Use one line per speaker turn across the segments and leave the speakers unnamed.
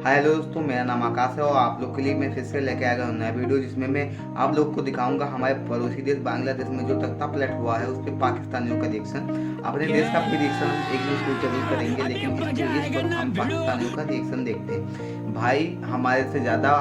हाय दोस्तों, मेरा नाम आकाश है और आप लोग के लिए मैं फिर से लेके आ गया हूँ नया वीडियो, जिसमें मैं आप लोग को दिखाऊंगा हमारे पड़ोसी देश बांग्लादेश में जो तख्ता पलट हुआ है उस पर पाकिस्तानियों का रिएक्शन। अपने देश का भी रिएक्शन हम एक न्यूज़ को जरूर करेंगे, लेकिन इस वक्त हम पाकिस्तानियों का रिएक्शन देखते हैं। भाई, हमारे से ज़्यादा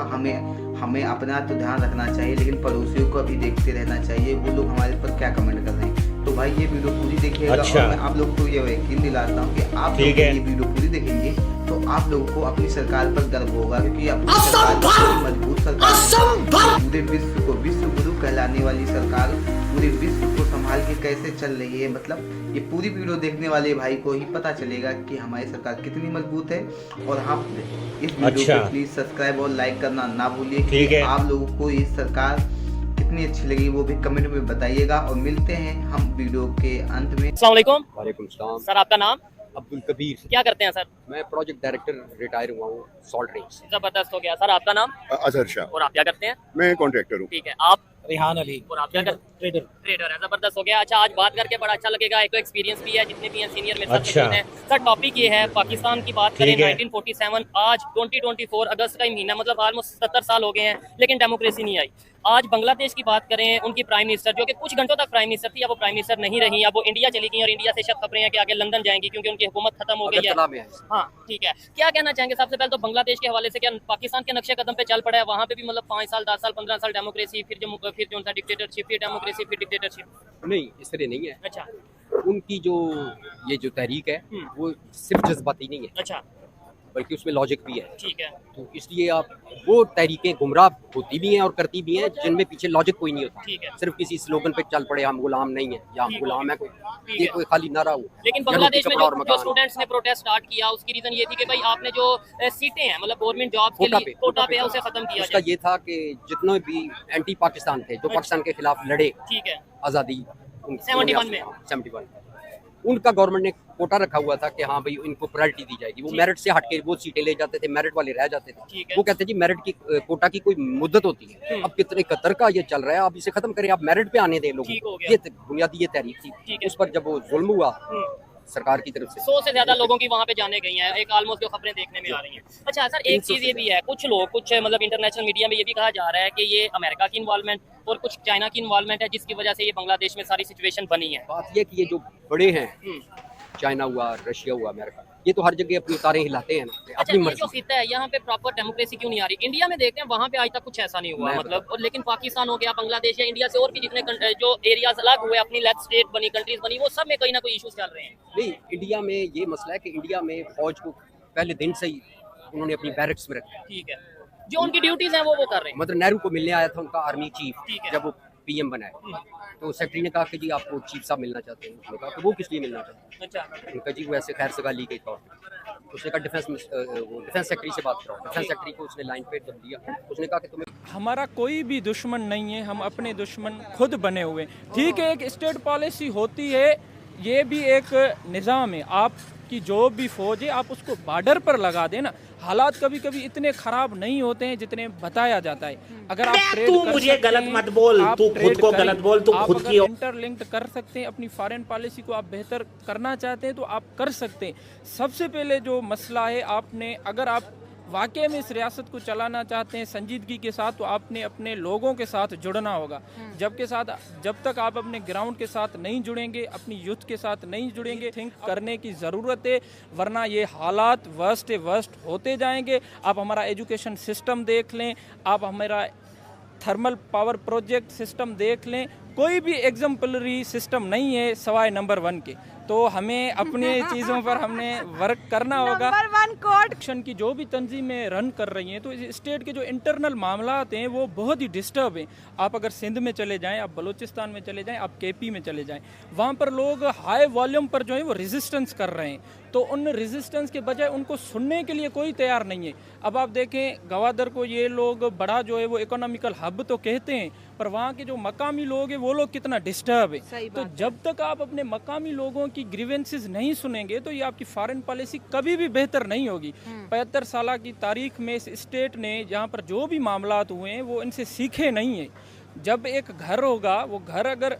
हमें अपना तो ध्यान रखना चाहिए, लेकिन पड़ोसियों को भी देखते रहना चाहिए वो लोग हमारे पर क्या कमेंट कर रहे हैं। तो भाई ये वीडियो पूरी देखिएगा।
अच्छा।
और मैं आप लोग को ये यकीन दिलाता हूँ कि आप लोग ये वीडियो पूरी देखेंगे तो आप लोगों को अपनी सरकार पर गर्व होगा, क्योंकि अपनी सरकार मजबूत सरकार है। पूरे विश्व गुरु कहलाने वाली सरकार पूरे विश्व को संभाल के कैसे चल रही है। मतलब ये पूरी वीडियो देखने वाले भाई को ही पता चलेगा कि हमारी सरकार कितनी मजबूत है। और आप इस वीडियो को प्लीज सब्सक्राइब और लाइक करना ना भूलिए, कि आप लोगों को ये सरकार कितनी अच्छी लगी वो भी कमेंट में बताइएगा। और मिलते हैं हम वीडियो के अंत में।
अस्सलाम वालेकुम।
वालेकुम सलाम।
सर, आपका नाम?
अब्दुल कबीर।
क्या करते हैं सर?
मैं प्रोजेक्ट डायरेक्टर रिटायर हुआ हूँ सॉल्ट रेंज।
जबरदस्त हो गया। सर, आपका नाम?
अजहर शाह।
और आप क्या करते हैं?
मैं कॉन्ट्रैक्टर हूँ।
ठीक है। आप?
रेहान अली।
और आप क्या करते हैं? ट्रेडर है। जबरदस्त हो गया। अच्छा, आज बात करके बड़ा अच्छा लगेगा। एक तो एक्सपीरियंस भी है, जितने भी हैं सीनियर में
अच्छा।
हैं। सर, टॉपिक ये है, पाकिस्तान की बात करें।
ठीक है।
1947 आज 2024 अगस्त का ही महीना, मतलब ऑलमोस्ट 70 साल हो गए हैं, लेकिन डेमोक्रेसी नहीं आई। आज बांग्लादेश की बात करें, उनकी प्राइम मिनिस्टर जो कि कुछ घंटों तक प्राइम मिनिस्टर थी, अब वो प्राइम मिनिस्टर नहीं रही, अब वो इंडिया चली गई और इंडिया से शक खबरें हैं कि आगे लंदन जाएंगी क्योंकि उनकी हुकूमत खत्म हो गई है। हाँ, ठीक है। क्या कहना चाहेंगे सबसे पहले तो बांग्लादेश के हवाले से? क्या पाकिस्तान के नक्शे कदम पे चल पड़ा है? वहाँ पे भी मतलब 5 साल 10 साल 15 साल डेमोक्रेसी, फिर जो उनका डिक्टेटरशिप, फिर डेमोक्रेसी, फिर डिक्टेटरशिप।
नहीं, इस तरह नहीं है।
अच्छा।
उनकी जो तहरीक है वो सिर्फ जज्बाती नहीं है,
अच्छा,
बल्कि उसमें लॉजिक भी है।
ठीक है।
तो इसलिए आप वो तहरीकें गुमराह होती भी हैं और करती भी हैं जिनमें पीछे लॉजिक कोई नहीं होता।
ठीक है।
सिर्फ किसी स्लोगन पे चल पड़े, हम गुलाम नहीं है या हम गुलाम है, ये कोई खाली नारा हो।
लेकिन बांग्लादेश में जो स्टूडेंट्स ने प्रोटेस्ट स्टार्ट किया, उसकी रीजन ये थी कि भाई आपने जो सीटें हैं, मतलब गवर्नमेंट जॉब्स के लिए कोटा पे है, उसे खत्म किया
उसका ये था कि जितने भी एंटी पाकिस्तान थे, जो पाकिस्तान के खिलाफ लड़े,
ठीक है,
आज़ादी
71
उनका गवर्नमेंट ने कोटा रखा हुआ था कि हाँ भाई इनको प्रायोरिटी दी जाएगी। वो मेरिट से हटके वो सीटें ले जाते थे, मेरिट वाले रह जाते थे। वो कहते जी मेरिट की कोटा की कोई मुद्दत होती है। अब कितने कतर का ये चल रहा है, आप इसे खत्म करें, आप मेरिट पे आने दें लोगों को। ये बुनियादी ये तहरीक थी। उस पर जब वो जुल्म हुआ सरकार की तरफ से,
100 से ज्यादा लोगों की वहाँ पे जाने गई हैं, एक ऑलमोस्ट जो खबरें देखने में आ रही हैं। अच्छा सर, एक चीज ये भी है, कुछ मतलब इंटरनेशनल मीडिया में ये भी कहा जा रहा है कि ये अमेरिका की इन्वॉल्वमेंट और कुछ चाइना की इन्वॉल्वमेंट है, जिसकी वजह से ये बांग्लादेश में सारी सिचुएशन बनी है।
बात यह कि ये जो बड़े हैं, चाइना हुआ, रशिया हुआ, अमेरिका, ये तो हर जगह अपनी तारें हिलाते हैं ना, अपनी मर्जी।
जो खिता है यहाँ पे प्रॉपर डेमोक्रेसी क्यों नहीं आ रही? इंडिया में देखते हैं वहाँ पे आज तक कुछ ऐसा नहीं हुआ, मतलब। और लेकिन पाकिस्तान हो गया, बांग्लादेश या इंडिया से और भी जितने जो एरियाज अलग हुए, अपनी लेफ्ट स्टेट बनी, कंट्रीज बनी, वो सब में कहीं ना कोई इश्यूज चल रहे हैं।
नहीं, इंडिया में ये मसला है कि इंडिया में फौज को पहले दिन से ही उन्होंने अपनी बैरक्स में रखा।
ठीक है। जो उनकी ड्यूटीज हैं वो कर रहे हैं।
मतलब नेहरू को मिलने आया था उनका आर्मी चीफ, जब वो पीएम बनाए, तो सेक्रेटरी ने कहा कि जी आपको चीफ साहब मिलना चाहते हैं। उसने कहा कि वो किस लिए मिलना चाहते हैं?
अच्छा।
उनका जी वो ऐसे खैर सगाली के तौर पर। उसने कहा डिफेंस सेक्रेटरी से बात कराओ। डिफेंस सेक्रेटरी को उसने लाइन पे जब दिया, उसने कहा कि तुम्हें,
हमारा कोई भी दुश्मन नहीं है, हम अपने दुश्मन खुद बने हुए। ठीक है, एक स्टेट पॉलिसी होती है, ये भी एक निज़ाम है। आपकी जो भी फौज है आप उसको बॉर्डर पर लगा देना। हालात कभी कभी इतने खराब नहीं होते हैं जितने बताया जाता है। अगर आप ट्रेड
तू मुझे गलत मत बोल, तू खुद को गलत बोल, तू खुद की
इंटरलिंक्ड कर सकते हैं, अपनी फॉरेन पॉलिसी को आप बेहतर करना चाहते हैं तो आप कर सकते हैं। सबसे पहले जो मसला है, आपने अगर आप वाकई में इस रियासत को चलाना चाहते हैं संजीदगी के साथ, तो आपने अपने लोगों के साथ जुड़ना होगा। जब तक आप अपने ग्राउंड के साथ नहीं जुड़ेंगे, अपनी यूथ के साथ नहीं जुड़ेंगे, थिंक करने की ज़रूरत है, वरना ये हालात वर्स्ट होते जाएंगे। आप हमारा एजुकेशन सिस्टम देख लें, आप हमारा थर्मल पावर प्रोजेक्ट सिस्टम देख लें, कोई भी एग्जाम्पलरी सिस्टम नहीं है सवाए नंबर 1 के। तो हमें अपनी चीज़ों पर हमने वर्क करना होगा।
नंबर 1 कोड
की जो भी तंजीमें रन कर रही हैं, तो इस स्टेट के जो इंटरनल मामलात हैं वो बहुत ही डिस्टर्ब हैं। आप अगर सिंध में चले जाएं, आप बलूचिस्तान में चले जाएं, आप केपी में चले जाएं, वहाँ पर लोग हाई वॉल्यूम पर जो है वो रेजिस्टेंस कर रहे हैं। तो उन रेजिस्टेंस के बजाय उनको सुनने के लिए कोई तैयार नहीं है। अब आप देखें, गवादर को ये लोग बड़ा जो है वो इकोनॉमिकल हब तो कहते हैं, पर वहाँ के जो मकामी लोग हैं वो लोग कितना डिस्टर्ब है। तो जब तक आप अपने मकामी लोगों की ग्रीवेंसेस नहीं सुनेंगे तो ये आपकी फॉरेन पॉलिसी कभी भी बेहतर नहीं होगी। 75 साल की तारीख में इस स्टेट ने जहाँ पर जो भी मामलात हुए हैं वो इनसे सीखे नहीं है। जब एक घर होगा, वो घर अगर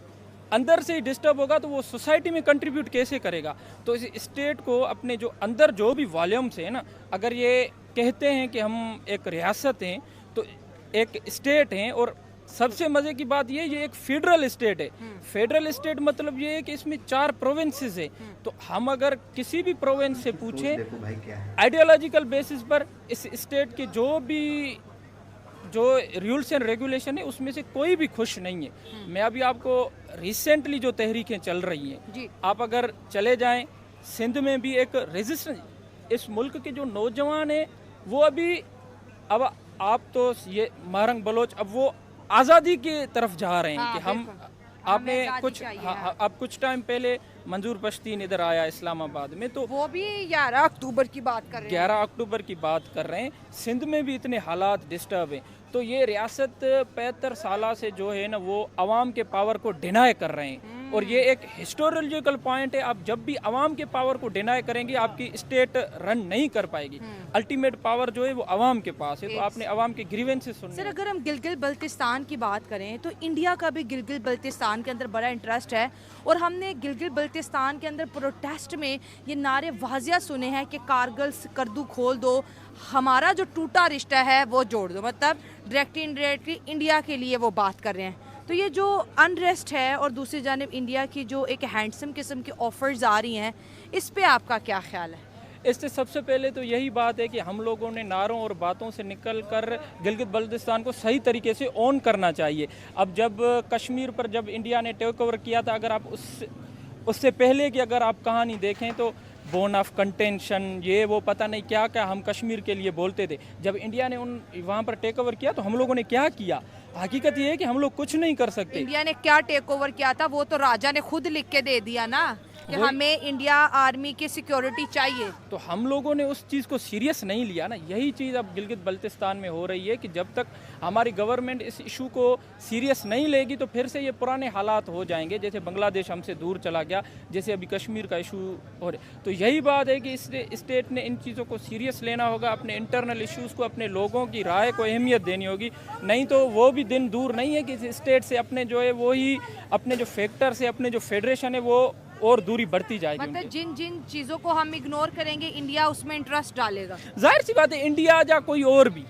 अंदर से ही डिस्टर्ब होगा तो वो सोसाइटी में कंट्रीब्यूट कैसे करेगा? तो इस स्टेट को अपने जो अंदर जो भी वॉल्यूम्स है ना, अगर ये कहते हैं कि हम एक रियासत हैं, तो एक स्टेट हैं, और सबसे मजे की बात ये एक फेडरल स्टेट है। फेडरल स्टेट मतलब ये है कि इसमें 4 प्रोविंसेस है। तो हम अगर किसी भी प्रोविंस से पूछें
देखो भाई क्या है,
आइडियोलॉजिकल बेसिस पर इस स्टेट के जो रूल्स एंड रेगुलेशन है उसमें से कोई भी खुश नहीं है। मैं अभी आपको रिसेंटली जो तहरीकें चल रही हैं, आप अगर चले जाएं सिंध में भी एक रेजिस्टेंस, इस मुल्क के जो नौजवान हैं वो अभी, अब आप तो ये महरंग बलोच अब वो आज़ादी की तरफ जा रहे हैं कि हम आपने कुछ अब कुछ टाइम पहले मंजूर पश्तीन इधर आया इस्लामाबाद में, तो
वो भी 11 अक्टूबर की बात कर रहे हैं।
11 अक्टूबर की बात कर रहे हैं। सिंध में भी इतने हालात डिस्टर्ब हैं, तो ये रियासत 75 साल से जो है ना वो अवाम के पावर को डिनाई कर रहे हैं। और ये एक हिस्टोरिकल पॉइंट है, आप जब भी अवाम के पावर को डिनाई करेंगे आपकी स्टेट रन नहीं कर पाएगी। अल्टीमेट पावर जो है वो अवाम के पास है, तो आपने अवाम के ग्रीवेंसेस सुनने।
सर अगर हम गिलगित बल्तिस्तान की बात करें तो इंडिया का भी गिलगित बल्तिस्तान के अंदर बड़ा इंटरेस्ट है, और हमने गिलगित बल्तिस्तान के अंदर प्रोटेस्ट में ये नारे वाजिया सुने हैं कि कारगिल करदू खोल दो, हमारा जो टूटा रिश्ता है वो जोड़ दो, मतलब डायरेक्टली इनडायरेक्टली इंडिया के लिए वो बात कर रहे हैं। तो ये जो अनरेस्ट है और दूसरी जानिब इंडिया की जो एक हैंडसम किस्म की ऑफर्स आ रही हैं, इस पे आपका क्या ख्याल है?
इससे सबसे पहले तो यही बात है कि हम लोगों ने नारों और बातों से निकल कर गिलगित बल्तिस्तान को सही तरीके से ऑन करना चाहिए। अब जब कश्मीर पर जब इंडिया ने टेक ओवर किया था, अगर आप उससे पहले की अगर आप कहानी देखें तो बोन ऑफ कंटेंशन, ये वो पता नहीं क्या क्या हम कश्मीर के लिए बोलते थे। जब इंडिया ने वहाँ पर टेक ओवर किया तो हम लोगों ने क्या किया? हकीकत ये है कि हम लोग कुछ नहीं कर सकते।
इंडिया ने क्या टेक ओवर किया था वो तो राजा ने खुद लिख के दे दिया ना कि हमें इंडिया आर्मी की सिक्योरिटी चाहिए।
तो हम लोगों ने उस चीज़ को सीरियस नहीं लिया ना। यही चीज़ अब गिलगित बल्तिस्तान में हो रही है कि जब तक हमारी गवर्नमेंट इस इशू को सीरियस नहीं लेगी तो फिर से ये पुराने हालात हो जाएंगे, जैसे बांग्लादेश हमसे दूर चला गया, जैसे अभी कश्मीर का इशू हो रहा है। तो यही बात है कि इस स्टेट ने इन चीज़ों को सीरियस लेना होगा, अपने इंटरनल इशूज़ को, अपने लोगों की राय को अहमियत देनी होगी। नहीं तो वो भी दिन दूर नहीं है कि इस स्टेट से अपने जो है वही अपने जो फैक्टर्स है, अपने जो फेडरेशन है वो और दूरी बढ़ती जाएगी।
मतलब जिन जिन चीजों को हम इग्नोर करेंगे इंडिया उसमें इंटरेस्ट डालेगा।
जाहिर सी बात है इंडिया या कोई और भी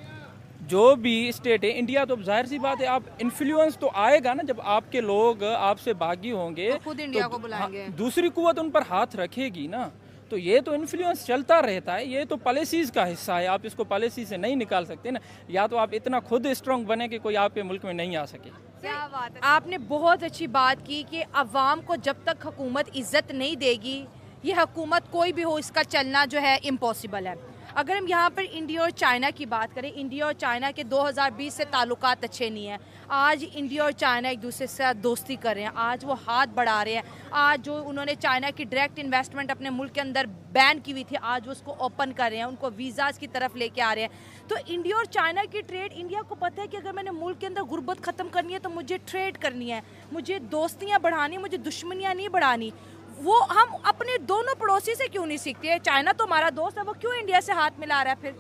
जो भी स्टेट है, इंडिया तो जाहिर सी बात है आप इन्फ्लुएंस तो आएगा ना, जब आपके लोग आपसे बागी होंगे
तो खुद इंडिया को बुलाएंगे,
दूसरी कुव्वत उन पर हाथ रखेगी ना। तो ये तो इन्फ्लुएंस चलता रहता है, ये तो पॉलिसीज का हिस्सा है, आप इसको पॉलिसी से नहीं निकाल सकते ना। या तो आप इतना खुद स्ट्रांग बने कि कोई आपके मुल्क में नहीं आ सके।
क्या बात है। आपने बहुत अच्छी बात की कि अवाम को जब तक हुकूमत इज्जत नहीं देगी, ये हुकूमत कोई भी हो इसका चलना जो है इम्पॉसिबल है। अगर हम यहाँ पर इंडिया और चाइना की बात करें, इंडिया और चाइना के 2020 से ताल्लुकात अच्छे नहीं हैं। आज इंडिया और चाइना एक दूसरे से दोस्ती कर रहे हैं, आज वो हाथ बढ़ा रहे हैं। आज जो उन्होंने चाइना की डायरेक्ट इन्वेस्टमेंट अपने मुल्क के अंदर बैन की हुई थी, आज वो उसको ओपन कर रहे हैं, उनको वीज़ाज़ की तरफ लेके आ रहे हैं। तो इंडिया और चाइना की ट्रेड, इंडिया को पता है कि अगर मैंने मुल्क के अंदर गुर्बत ख़त्म करनी है तो मुझे ट्रेड करनी है, मुझे दोस्तियाँ बढ़ानी, मुझे दुश्मनियाँ नहीं बढ़ानी। वो हम अपने दोनों पड़ोसी से क्यों नहीं सीखते हैं? चाइना तो हमारा दोस्त है, वो क्यों इंडिया से हाथ मिला रहा है? फिर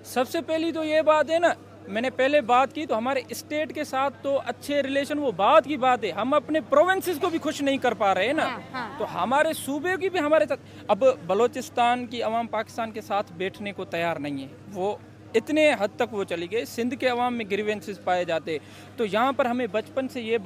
सबसे पहली तो ये बात है ना, मैंने पहले बात की तो हमारे स्टेट के साथ तो अच्छे रिलेशन वो बात की बात है, हम अपने प्रोविंसेस को भी खुश नहीं कर पा रहे हैं ना। तो हमारे सूबे की भी हमारे साथ, अब बलोचिस्तान की अवाम पाकिस्तान के साथ बैठने को तैयार नहीं है, वो इतने हद तक वो चली गई। सिंध के अवाम में ग्रीवेंसेस पाए जाते, तो यहाँ पर हमें बचपन से ये